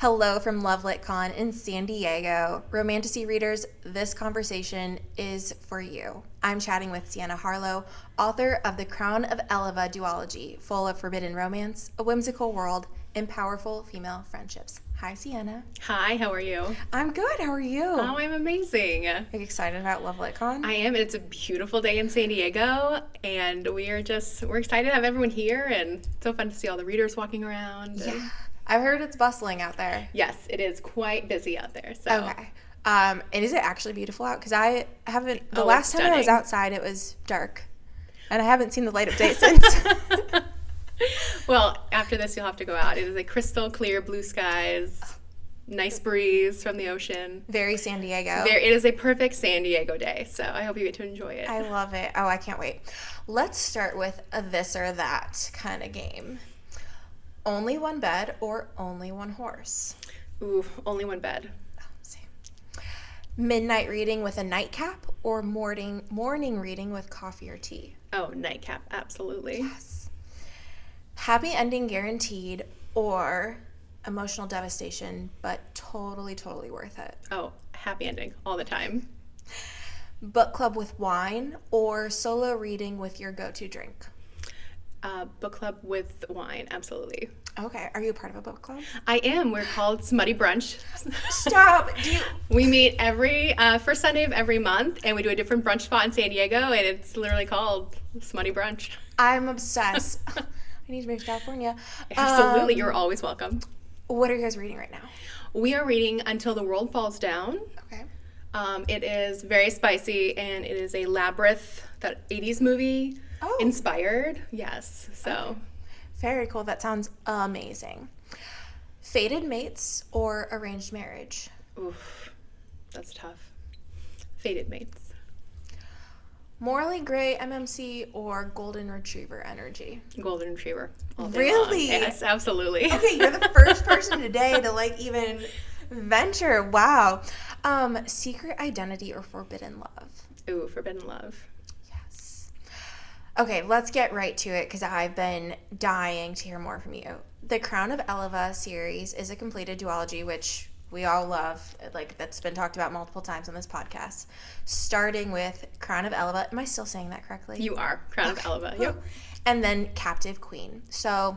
Hello from LoveLitCon in San Diego. Romantasy readers, this conversation is for you. I'm chatting with Sienna Harlow, author of the CROWN of ELLOVA duology, full of forbidden romance, a whimsical world, and powerful female friendships. Hi, Sienna. Hi, how are you? I'm good. How are you? Oh, I'm amazing. Are you excited about LoveLitCon? I am. It's a beautiful day in San Diego, and we're excited to have everyone here, and it's so fun to see all the readers walking around. Yeah. I've heard it's bustling out there. Yes, it is quite busy out there. So. Okay. And is it actually beautiful out? Because I haven't, the Oh, last it's time I was stunning. outside, it was dark. And I haven't seen the light of day since. Well, after this, you'll have to go out. It is a crystal clear blue skies, nice breeze from the ocean. Very San Diego. It is a perfect San Diego day, so I hope you get to enjoy it. I love it. Oh, I can't wait. Let's start with a this or that kind of game. Only one bed or only one horse? Ooh, only one bed. Oh, same. Midnight reading with a nightcap or morning reading with coffee or tea? Oh, nightcap, absolutely. Yes. Happy ending guaranteed or emotional devastation, but totally worth it? Oh, happy ending all the time. Book club with wine or solo reading with your go-to drink? Book club with wine, absolutely. Okay. Are you a part of a book club? I am. We're called Smutty Brunch. Stop. We meet every first Sunday of every month, and we do a different brunch spot in San Diego, and it's literally called Smutty Brunch. I'm obsessed. I need to move to California. Absolutely. You're always welcome. What are you guys reading right now? We are reading Until the World Falls Down. Okay. It is very spicy, and it is a Labyrinth, that 80s movie inspired. Yes. So. Okay. Very cool. That sounds amazing. Fated mates or arranged marriage? Oof. That's tough. Fated mates. Morally gray MMC or golden retriever energy? Golden retriever. All day Really? long. Yes, absolutely. Okay, you're the first person today to even venture. Wow. Secret identity or forbidden love? Ooh, forbidden love. Yes. Okay, let's get right to it because I've been dying to hear more from you. The CROWN of ELLOVA series is a completed duology, which we all love. That's been talked about multiple times on this podcast. Starting with CROWN of ELLOVA. Am I still saying that correctly? You are. CROWN of ELLOVA. Yep. And then Captive Queen. So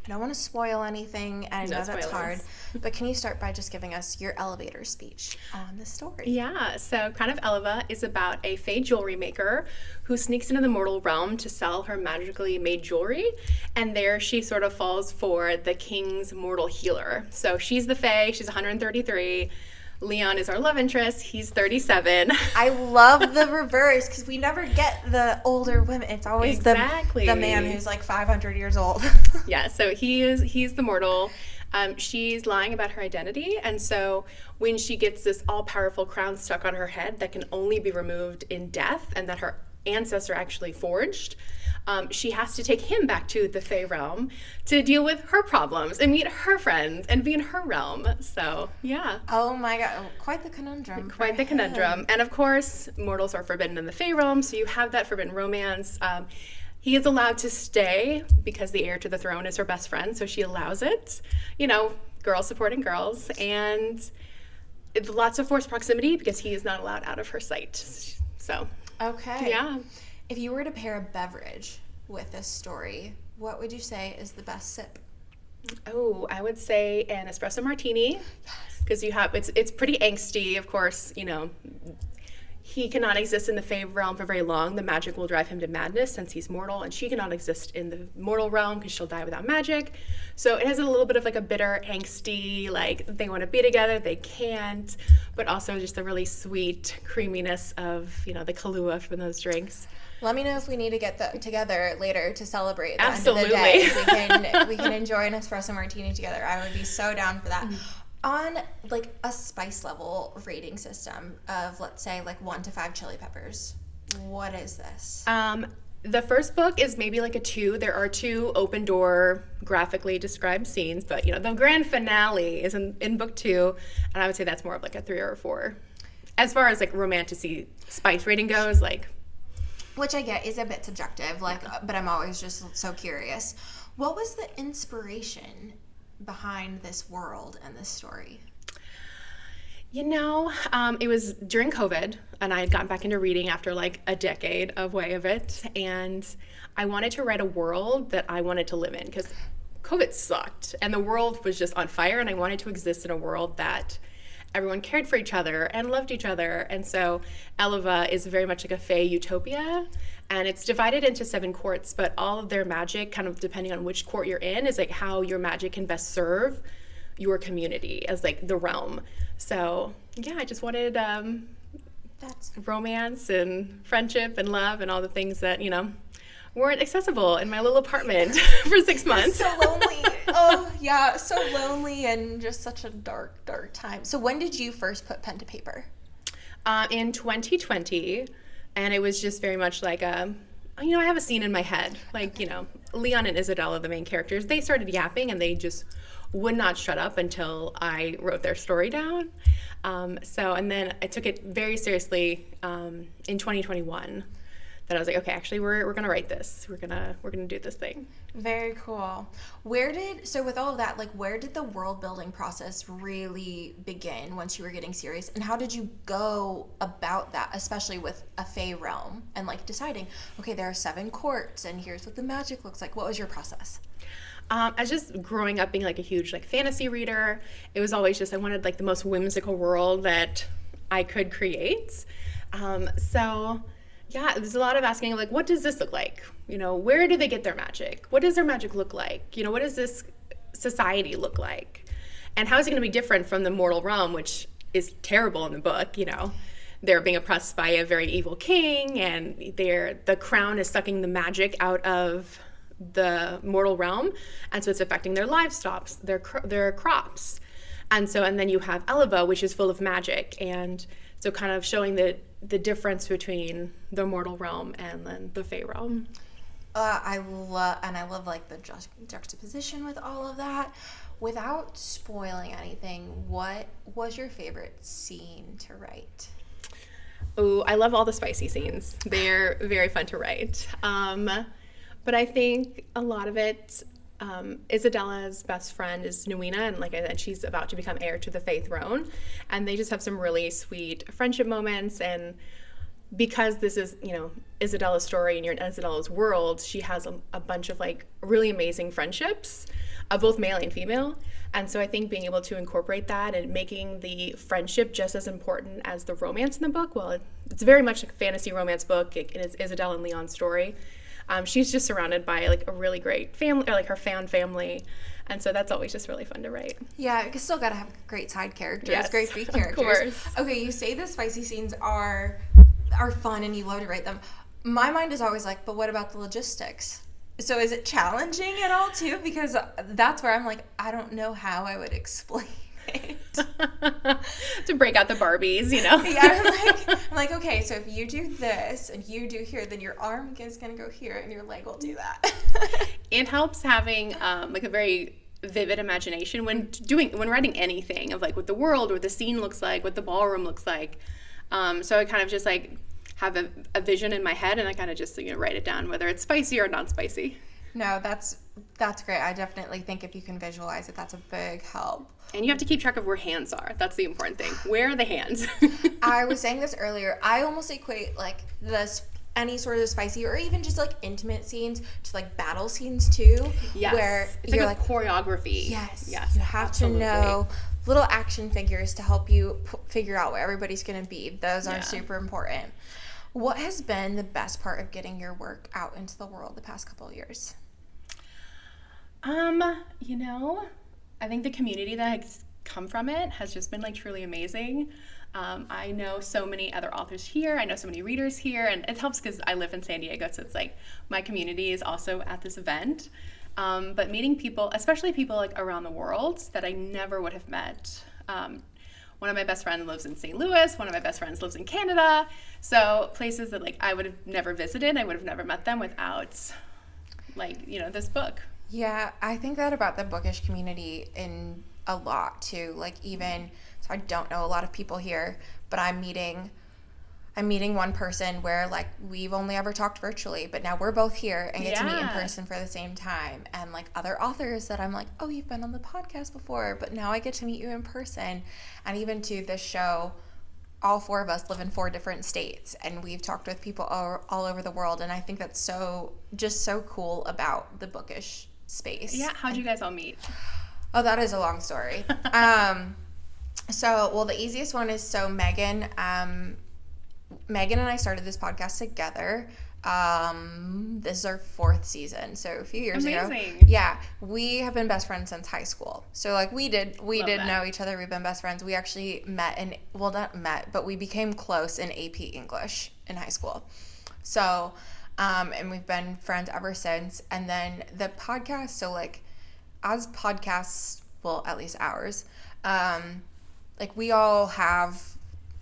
I don't want to spoil anything, and I know that's hard, but can you start by just giving us your elevator speech on the story? Yeah, so CROWN of ELLOVA is about a fae jewelry maker who sneaks into the mortal realm to sell her magically made jewelry, and there she sort of falls for the king's mortal healer. So she's the fae, she's 133. Leon is our love interest. He's 37. I love the reverse because we never get the older women. It's always the man who's 500 years old. Yeah, so he's the mortal. She's lying about her identity, and so when she gets this all-powerful crown stuck on her head that can only be removed in death and that her ancestor actually forged, she has to take him back to the Fae realm to deal with her problems and meet her friends and be in her realm. So, yeah. Oh my God. Quite the conundrum. Quite the conundrum. And of course, mortals are forbidden in the Fae realm, so you have that forbidden romance. He is allowed to stay because the heir to the throne is her best friend, so she allows it. You know, girls supporting girls. And lots of forced proximity because he is not allowed out of her sight. So, okay. Yeah. If you were to pair a beverage with this story, what would you say is the best sip? Oh, I would say an espresso martini, because it's pretty angsty. Of course, you know, he cannot exist in the Fae realm for very long. The magic will drive him to madness since he's mortal, and she cannot exist in the mortal realm because she'll die without magic. So it has a little bit of a bitter, angsty, they want to be together, they can't, but also just the really sweet creaminess of, the Kahlua from those drinks. Let me know if we need to get them together later to celebrate the Absolutely. end of the day. We can enjoy an espresso martini together. I would be so down for that. On a spice level rating system of, let's say, 1 to 5 chili peppers, what is this? The first book is maybe a 2. There are 2 open door graphically described scenes, but the grand finale is in book 2, and I would say that's more of a 3 or a 4. As far as romantasy spice rating goes, which I get is a bit subjective, but I'm always just so curious. What was the inspiration behind this world and this story? It was during COVID, and I had gotten back into reading after like a decade away of it, and I wanted to write a world that I wanted to live in because COVID sucked, and the world was just on fire, and I wanted to exist in a world that everyone cared for each other and loved each other. And so Ellova is very much like a fae utopia, and it's divided into 7 courts, but all of their magic, kind of depending on which court you're in, is like how your magic can best serve your community as like the realm. So yeah, I just wanted That's romance and friendship and love and all the things that, weren't accessible in my little apartment for 6 months. so lonely. Oh, yeah, so lonely and just such a dark time. So when did you first put pen to paper? In 2020, and it was just very much like I have a scene in my head. Like, Leon and Isabella, the main characters, they started yapping and they just would not shut up until I wrote their story down. And then I took it very seriously in 2021. That I was like, okay, actually, we're gonna write this. We're gonna do this thing. Very cool. So with all of that, like, where did the world building process really begin once you were getting serious, and how did you go about that, especially with a fae realm and like deciding, okay, there are 7 courts and here's what the magic looks like? What was your process? I was just growing up being like a huge like fantasy reader. It was always just I wanted like the most whimsical world that I could create. Yeah, there's a lot of asking, like, what does this look like? Where do they get their magic? What does their magic look like? What does this society look like? And how is it going to be different from the mortal realm, which is terrible in the book? They're being oppressed by a very evil king, and the crown is sucking the magic out of the mortal realm, and so it's affecting their livestock, their crops. And then you have Ellova, which is full of magic, and so kind of showing the difference between the mortal realm and then the fae realm. I love like the juxtaposition with all of that. Without spoiling anything, what was your favorite scene to write? Oh, I love all the spicy scenes. They're very fun to write. But I think a lot of it, Isabella's best friend is Nuina, and like I said, she's about to become heir to the fae throne, and they just have some really sweet friendship moments. And because this is, Isabella's story and you're in Isabella's world, she has a bunch of like really amazing friendships, both male and female. And so I think being able to incorporate that and making the friendship just as important as the romance in the book. Well, it's very much a fantasy romance book. It is Isabella and Leon's story. She's just surrounded by like a really great family, or like her fan family, and so that's always just really fun to write. Yeah, you still gotta have great side characters, yes, great B characters. Of course. Okay, you say the spicy scenes are fun and you love to write them. My mind is always like, but what about the logistics? So is it challenging at all too? Because that's where I'm like, I don't know how I would explain it. To break out the Barbies, Yeah, I'm like, okay, so if you do this and you do here, then your arm is gonna go here and your leg will do that. It helps having like a very vivid imagination when writing anything of like what the world or the scene looks like, what the ballroom looks like. So I kind of just like have a vision in my head, and I kind of just write it down, whether it's spicy or non-spicy. No, that's great. I definitely think if you can visualize it, that's a big help. And you have to keep track of where hands are. That's the important thing. Where are the hands? I was saying this earlier. I almost equate like any sort of spicy or even just like intimate scenes to like battle scenes too. Yes. Where it's you're like a choreography. Yes. Yes. You have absolutely. to know little action figures to help you figure out where everybody's going to be. Those are super important. What has been the best part of getting your work out into the world the past couple of years? I think the community that has come from it has just been like truly amazing. I know so many other authors here. I know so many readers here, and it helps because I live in San Diego, so it's like my community is also at this event. But meeting people, especially people like around the world that I never would have met. One of my best friends lives in St. Louis. One of my best friends lives in Canada. So places that like I would have never visited. I would have never met them without this book. Yeah, I think that about the bookish community in a lot too. Like even, so I don't know a lot of people here, but I'm meeting I'm meeting one person where like we've only ever talked virtually, but now we're both here and get to meet in person for the same time. And like other authors that I'm like, oh, you've been on the podcast before, but now I get to meet you in person. And even to this show, all 4 of us live in 4 different states, and we've talked with people all over the world. And I think that's so cool about the bookish space. Yeah, how'd you guys all meet? Oh, that is a long story. The easiest one is Megan. Megan and I started this podcast together. This is our 4th season, so a few years ago. Yeah, we have been best friends since high school. So like we did know each other. We've been best friends. We actually but we became close in AP English in high school. So, and we've been friends ever since. And then the podcast. So like, as podcasts, well, at least ours, like we all have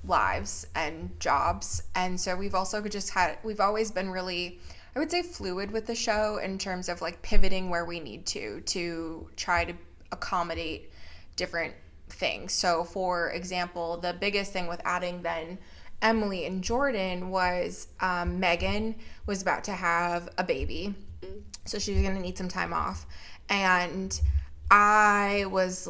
lives and jobs, and so we've always been really, I would say, fluid with the show in terms of like pivoting where we need to try to accommodate different things. So for example, the biggest thing with adding then Emily and Jordan was Megan was about to have a baby, so she was going to need some time off, and it was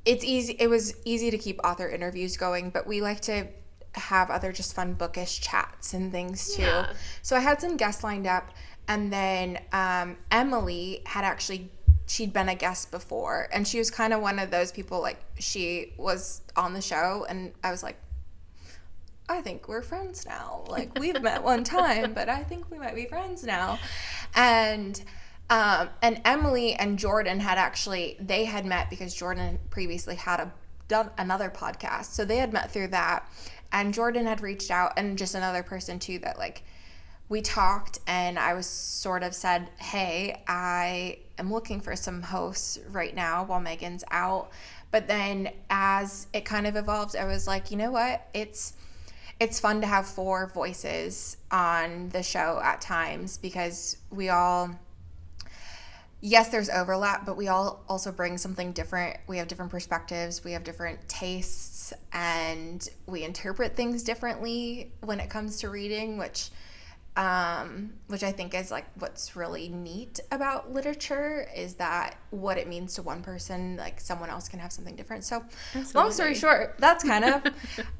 easy to keep author interviews going, but we like to have other just fun bookish chats and things too. Yeah. So I had some guests lined up, and then Emily she'd been a guest before, and she was kind of one of those people, like she was on the show, and I was like, I think we're friends now. Like we've met one time, but I think we might be friends now. And Emily and Jordan they had met because Jordan previously had done another podcast. So they had met through that. And Jordan had reached out, and just another person too that like we talked, and I was sort of said, hey, I am looking for some hosts right now while Megan's out. But then as it kind of evolved, I was like, you know what? It's fun to have 4 voices on the show at times, because yes, there's overlap, but we all also bring something different. We have different perspectives. We have different tastes, and we interpret things differently when it comes to reading, which I think is like what's really neat about literature, is that what it means to one person, like someone else can have something different. So absolutely. Long story short, that's kind of,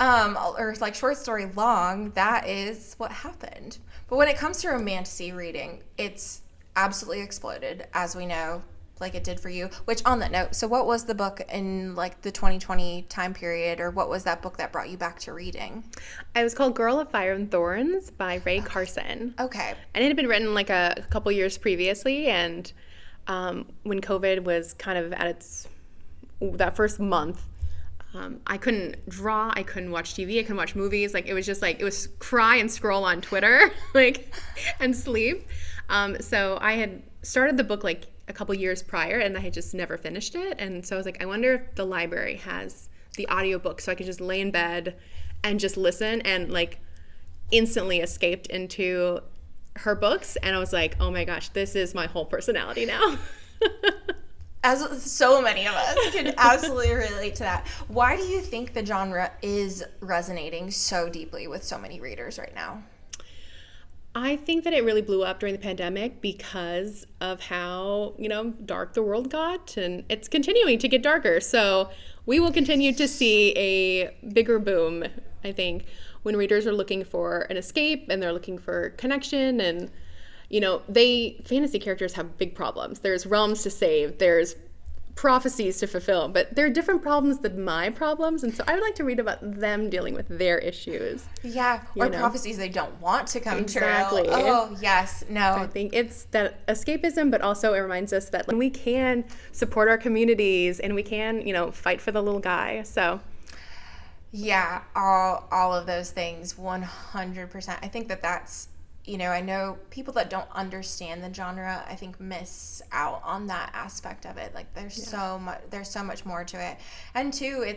or like short story long, that is what happened. But when it comes to romantasy reading, it's absolutely exploded, as we know, like it did for you. Which, on that note, so what was the book in like the 2020 time period, or what was that book that brought you back to reading? It was called Girl of Fire and Thorns by Ray Carson. Okay. And it had been written like a couple years previously, and when COVID was kind of at that first month, I couldn't draw, I couldn't watch TV, I couldn't watch movies. Like it was just like, it was cry and scroll on Twitter, like, and sleep. So I had started the book like a couple years prior, and I had just never finished it. And so I was like, I wonder if the library has the audiobook, so I could just lay in bed and just listen, and like instantly escaped into her books. And I was like, oh my gosh, this is my whole personality now. As so many of us can absolutely relate to that. Why do you think the genre is resonating so deeply with so many readers right now? I think that it really blew up during the pandemic because of how, dark the world got, and it's continuing to get darker. So we will continue to see a bigger boom, I think, when readers are looking for an escape and they're looking for connection. And fantasy characters have big problems. There's realms to save, there's prophecies to fulfill, but they're different problems than my problems, and so I would like to read about them dealing with their issues. Yeah, or prophecies they don't want to come true. Exactly. Oh, yes. No. I think it's that escapism, but also it reminds us that we can support our communities, and we can, fight for the little guy. So yeah, all of those things, 100%. I think that's, I know people that don't understand the genre, I think, miss out on that aspect of it. Like there's so much more to it. And two,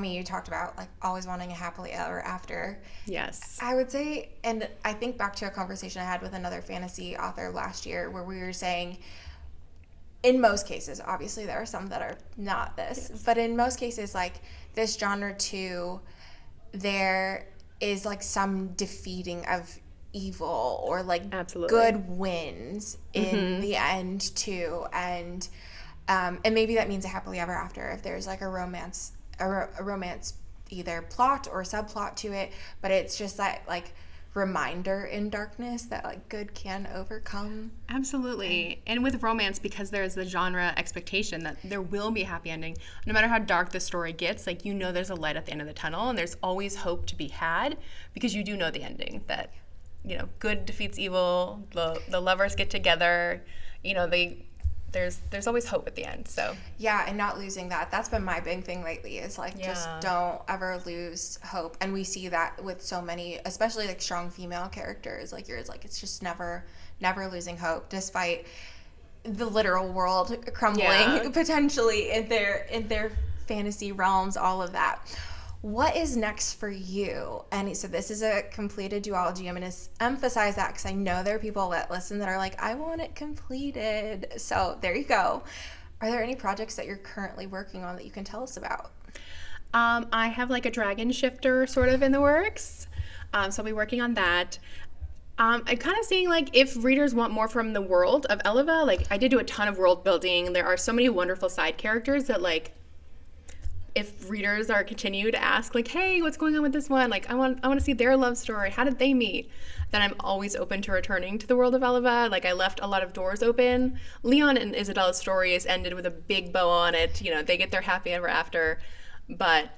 you talked about like always wanting a happily ever after. Yes. I would say, and I think back to a conversation I had with another fantasy author last year where we were saying, in most cases, obviously there are some that are not this, but in most cases, like this genre too, is like some defeating of evil, or like Absolutely. good wins in the end too. And maybe that means a happily ever after if there's like a romance either plot or subplot to it, but it's just that like reminder in darkness that like good can overcome. Absolutely. And with romance, because there's the genre expectation that there will be a happy ending, no matter how dark the story gets, like, you know, there's a light at the end of the tunnel, and there's always hope to be had, because you do know the ending, that, you know, good defeats evil, the lovers get together, you know, there's always hope at the end. So yeah, and not losing that's been my big thing lately, is like just don't ever lose hope. And we see that with so many, especially like strong female characters like yours, like it's just never losing hope despite the literal world crumbling potentially in their fantasy realms, all of that. What is next for you? And so this is a completed duology. I'm going to emphasize that because I know there are people that listen that are like, I want it completed. So there you go. Are there any projects that you're currently working on that you can tell us about? I have like a dragon shifter sort of in the works. So I'll be working on that. I'm kind of seeing like if readers want more from the world of Ellova, like I did do a ton of world building. There are so many wonderful side characters that like, if readers are continue to ask like, hey, what's going on with this one? Like I want to see their love story. How did they meet? Then I'm always open to returning to the world of Ellova. Like I left a lot of doors open. Leon and Isabella's story is ended with a big bow on it. You know, they get their happy ever after. But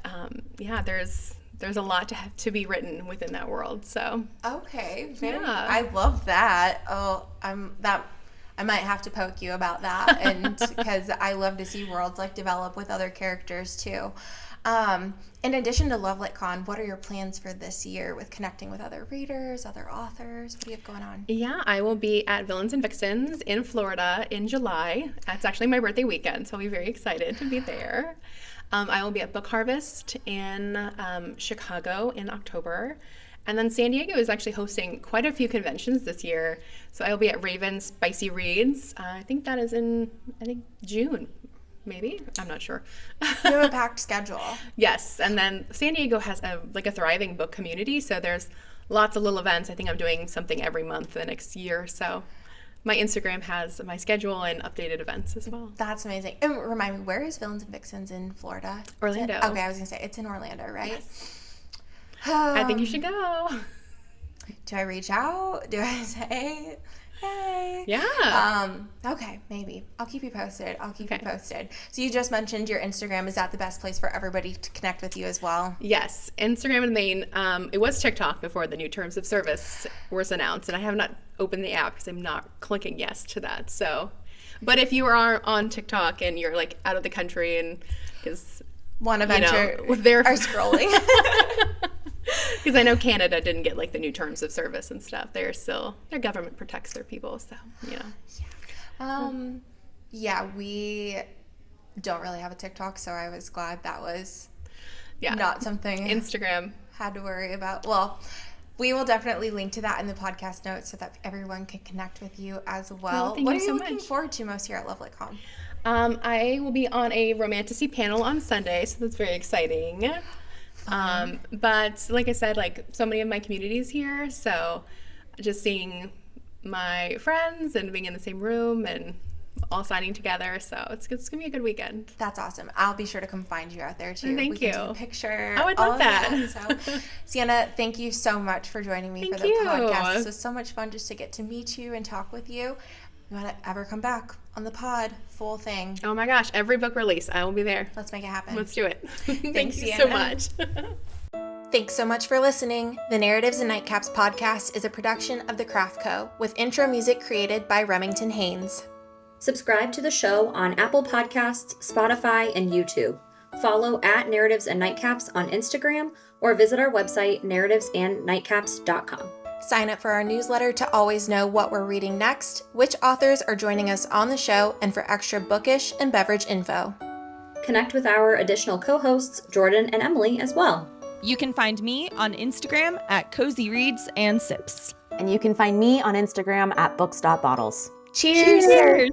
yeah, there's a lot to be written within that world. So okay, I love that. I might have to poke you about that, and because I love to see worlds like develop with other characters too. In addition to LoveLitCon, what are your plans for this year with connecting with other readers, other authors? What do you have going on? Yeah, I will be at Villains and Vixens in Florida in July. That's actually my birthday weekend, so I'll be very excited to be there. I will be at Book Harvest in Chicago in October. And then San Diego is actually hosting quite a few conventions this year. So I will be at Raven's Spicy Reads. I think that is in, June, maybe? I'm not sure. You have a packed schedule. Yes. And then San Diego has a thriving book community. So there's lots of little events. I think I'm doing something every month the next year. So my Instagram has my schedule and updated events as well. That's amazing. And remind me, where is Villains and Vixens in Florida? Orlando. Okay, I was going to say, it's in Orlando, right? Yes. I think you should go. Do I reach out? Do I say, hey? Yeah. Okay, maybe. I'll keep you posted. You posted. So you just mentioned your Instagram. Is that the best place for everybody to connect with you as well? Yes. Instagram and main. It was TikTok before the new terms of service was announced, and I have not opened the app because I'm not clicking yes to that. So, but if you are on TikTok and you're like out of the country and because want to venture, they're are scrolling. Because I know Canada didn't get like the new terms of service and stuff. Their government protects their people, so yeah, we don't really have a TikTok, so I was glad that was not something Instagram had to worry about. Well, we will definitely link to that in the podcast notes so that everyone can connect with you as well. What are you looking forward to most here at LoveLitCon? I will be on a romantasy panel on Sunday, so that's very exciting. But like I said, like so many of my communities here, so just seeing my friends and being in the same room and all signing together, so it's gonna be a good weekend. That's awesome. I'll be sure to come find you out there too. Thank you. Can take a picture. Oh, I'd love that. So, Sienna, thank you so much for joining me for the podcast. This was so much fun just to get to meet you and talk with you. You want to ever come back on the pod, full thing? Oh my gosh, every book release, I will be there. Let's make it happen. Let's do it. Thanks, you Sienna. so much. Thanks so much for listening. The Narratives and Nightcaps podcast is a production of The Craft Co. with intro music created by Remington Haynes. Subscribe to the show on Apple Podcasts, Spotify, and YouTube. Follow at Narratives and Nightcaps on Instagram or visit our website, narrativesandnightcaps.com. Sign up for our newsletter to always know what we're reading next, which authors are joining us on the show, and for extra bookish and beverage info. Connect with our additional co-hosts, Jordan and Emily, as well. You can find me on Instagram at Cozy Reads and Sips. And you can find me on Instagram at books.bottles. Cheers! Cheers!